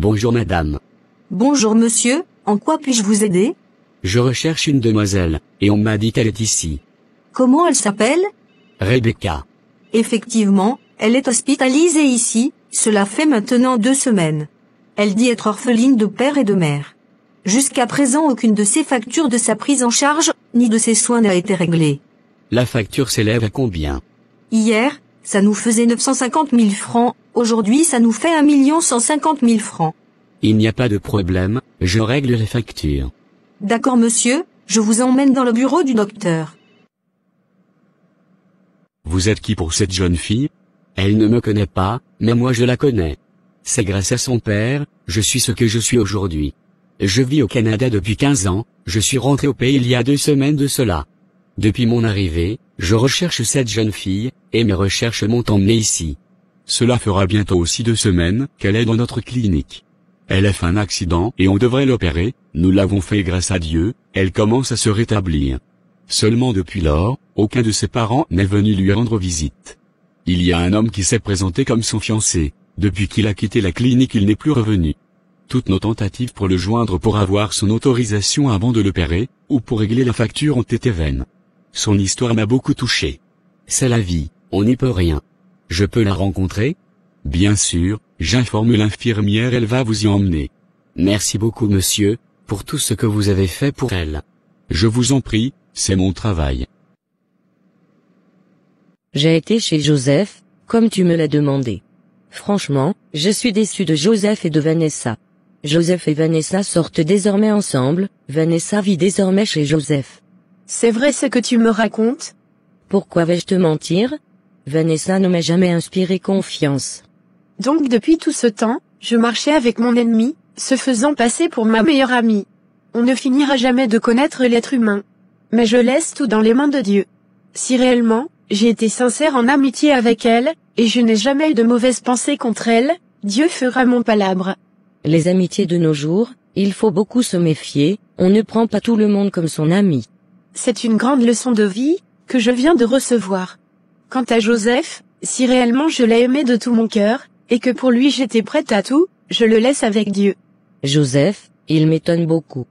Bonjour madame. Bonjour monsieur, en quoi puis-je vous aider? Je recherche une demoiselle, et on m'a dit qu'elle est ici. Comment elle s'appelle? Rebecca. Effectivement, elle est hospitalisée ici, cela fait maintenant 2 semaines. Elle dit être orpheline de père et de mère. Jusqu'à présent aucune de ses factures de sa prise en charge, ni de ses soins n'a été réglée. La facture s'élève à combien? Hier, ça nous faisait 950 000 francs, aujourd'hui ça nous fait 1 150 000 francs. Il n'y a pas de problème, je règle les factures. D'accord monsieur, je vous emmène dans le bureau du docteur. Vous êtes qui pour cette jeune fille? Elle ne me connaît pas, mais moi je la connais. C'est grâce à son père, je suis ce que je suis aujourd'hui. Je vis au Canada depuis 15 ans, je suis rentré au pays il y a 2 semaines de cela. Depuis mon arrivée, je recherche cette jeune fille, et mes recherches m'ont emmené ici. Cela fera bientôt aussi 2 semaines qu'elle est dans notre clinique. Elle a fait un accident et on devrait l'opérer, nous l'avons fait grâce à Dieu, elle commence à se rétablir. Seulement depuis lors, aucun de ses parents n'est venu lui rendre visite. Il y a un homme qui s'est présenté comme son fiancé, depuis qu'il a quitté la clinique il n'est plus revenu. Toutes nos tentatives pour le joindre pour avoir son autorisation avant de l'opérer, ou pour régler la facture ont été vaines. Son histoire m'a beaucoup touché. C'est la vie, on n'y peut rien. Je peux la rencontrer? Bien sûr, j'informe l'infirmière, elle va vous y emmener. Merci beaucoup monsieur, pour tout ce que vous avez fait pour elle. Je vous en prie, c'est mon travail. J'ai été chez Joseph, comme tu me l'as demandé. Franchement, je suis déçu de Joseph et de Vanessa. Joseph et Vanessa sortent désormais ensemble, Vanessa vit désormais chez Joseph. C'est vrai ce que tu me racontes? Pourquoi vais-je te mentir? Vanessa ne m'a jamais inspiré confiance. Donc depuis tout ce temps, je marchais avec mon ennemi, se faisant passer pour ma meilleure amie. On ne finira jamais de connaître l'être humain. Mais je laisse tout dans les mains de Dieu. Si réellement, j'ai été sincère en amitié avec elle, et je n'ai jamais eu de mauvaises pensées contre elle, Dieu fera mon palabre. Les amitiés de nos jours, il faut beaucoup se méfier, on ne prend pas tout le monde comme son ami. C'est une grande leçon de vie, que je viens de recevoir. Quant à Joseph, si réellement je l'ai aimé de tout mon cœur, et que pour lui j'étais prête à tout, je le laisse avec Dieu. Joseph, il m'étonne beaucoup.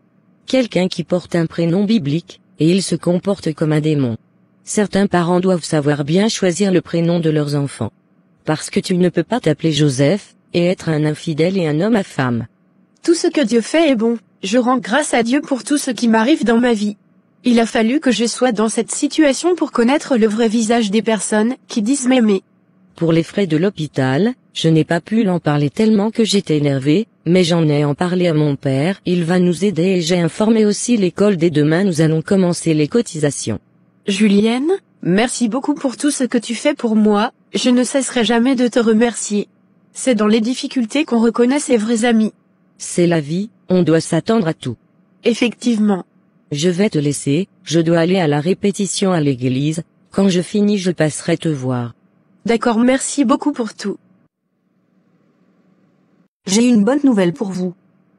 Quelqu'un qui porte un prénom biblique, et il se comporte comme un démon. Certains parents doivent savoir bien choisir le prénom de leurs enfants. Parce que tu ne peux pas t'appeler Joseph, et être un infidèle et un homme à femme. Tout ce que Dieu fait est bon, je rends grâce à Dieu pour tout ce qui m'arrive dans ma vie. Il a fallu que je sois dans cette situation pour connaître le vrai visage des personnes qui disent m'aimer. Pour les frais de l'hôpital, je n'ai pas pu l'en parler tellement que j'étais énervée, mais j'en ai en parlé à mon père, il va nous aider et j'ai informé aussi l'école dès demain nous allons commencer les cotisations. Julienne, merci beaucoup pour tout ce que tu fais pour moi, je ne cesserai jamais de te remercier. C'est dans les difficultés qu'on reconnaît ses vrais amis. C'est la vie, on doit s'attendre à tout. Effectivement. Je vais te laisser, je dois aller à la répétition à l'église, quand je finis je passerai te voir. D'accord, merci beaucoup pour tout. J'ai une bonne nouvelle pour vous.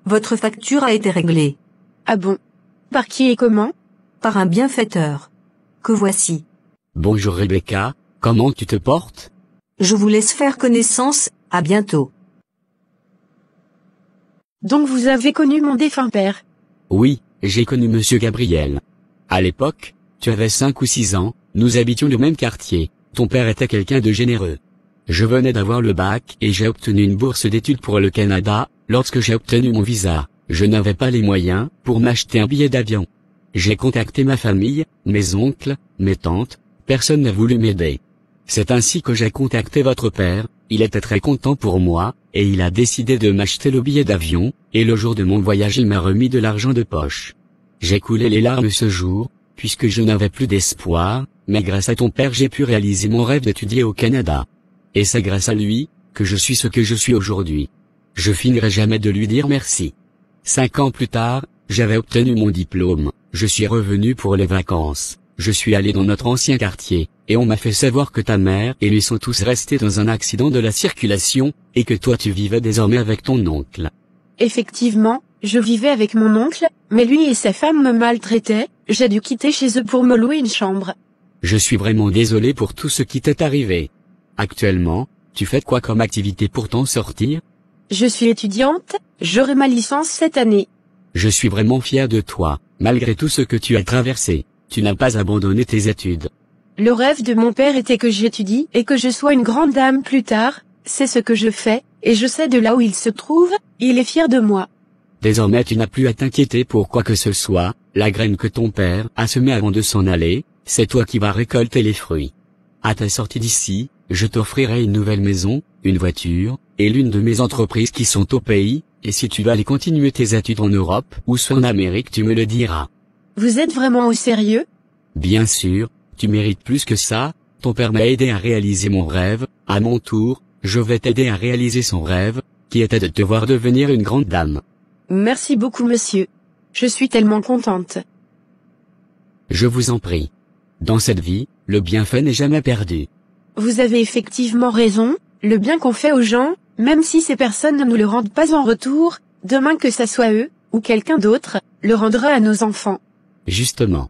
Votre facture a été réglée. Ah bon? Par qui et comment? Par un bienfaiteur. Que voici. Bonjour Rebecca, comment tu te portes? Je vous laisse faire connaissance, à bientôt. Donc vous avez connu mon défunt père? Oui, j'ai connu monsieur Gabriel. À l'époque, tu avais 5 ou 6 ans, nous habitions le même quartier, ton père était quelqu'un de généreux. Je venais d'avoir le bac et j'ai obtenu une bourse d'études pour le Canada, lorsque j'ai obtenu mon visa, je n'avais pas les moyens pour m'acheter un billet d'avion. J'ai contacté ma famille, mes oncles, mes tantes, personne n'a voulu m'aider. C'est ainsi que j'ai contacté votre père, il était très content pour moi, et il a décidé de m'acheter le billet d'avion, et le jour de mon voyage il m'a remis de l'argent de poche. J'ai coulé les larmes ce jour, puisque je n'avais plus d'espoir, mais grâce à ton père j'ai pu réaliser mon rêve d'étudier au Canada. Et c'est grâce à lui, que je suis ce que je suis aujourd'hui. Je finirai jamais de lui dire merci. 5 ans plus tard, j'avais obtenu mon diplôme, je suis revenu pour les vacances, je suis allé dans notre ancien quartier, et on m'a fait savoir que ta mère et lui sont tous restés dans un accident de la circulation, et que toi tu vivais désormais avec ton oncle. Effectivement, je vivais avec mon oncle, mais lui et sa femme me maltraitaient, j'ai dû quitter chez eux pour me louer une chambre. Je suis vraiment désolé pour tout ce qui t'est arrivé. Actuellement, tu fais quoi comme activité pour t'en sortir? Je suis étudiante, j'aurai ma licence cette année. Je suis vraiment fier de toi, malgré tout ce que tu as traversé. Tu n'as pas abandonné tes études. Le rêve de mon père était que j'étudie et que je sois une grande dame plus tard, c'est ce que je fais, et je sais de là où il se trouve, il est fier de moi. Désormais tu n'as plus à t'inquiéter pour quoi que ce soit, la graine que ton père a semée avant de s'en aller, c'est toi qui vas récolter les fruits. À ta sortie d'ici, je t'offrirai une nouvelle maison, une voiture, et l'une de mes entreprises qui sont au pays, et si tu vas aller continuer tes études en Europe ou soit en Amérique tu me le diras. Vous êtes vraiment au sérieux? Bien sûr, tu mérites plus que ça, ton père m'a aidé à réaliser mon rêve, à mon tour, je vais t'aider à réaliser son rêve, qui était de te voir devenir une grande dame. Merci beaucoup monsieur. Je suis tellement contente. Je vous en prie. Dans cette vie, le bienfait n'est jamais perdu. Vous avez effectivement raison, le bien qu'on fait aux gens, même si ces personnes ne nous le rendent pas en retour, demain que ça soit eux, ou quelqu'un d'autre, le rendra à nos enfants. Justement,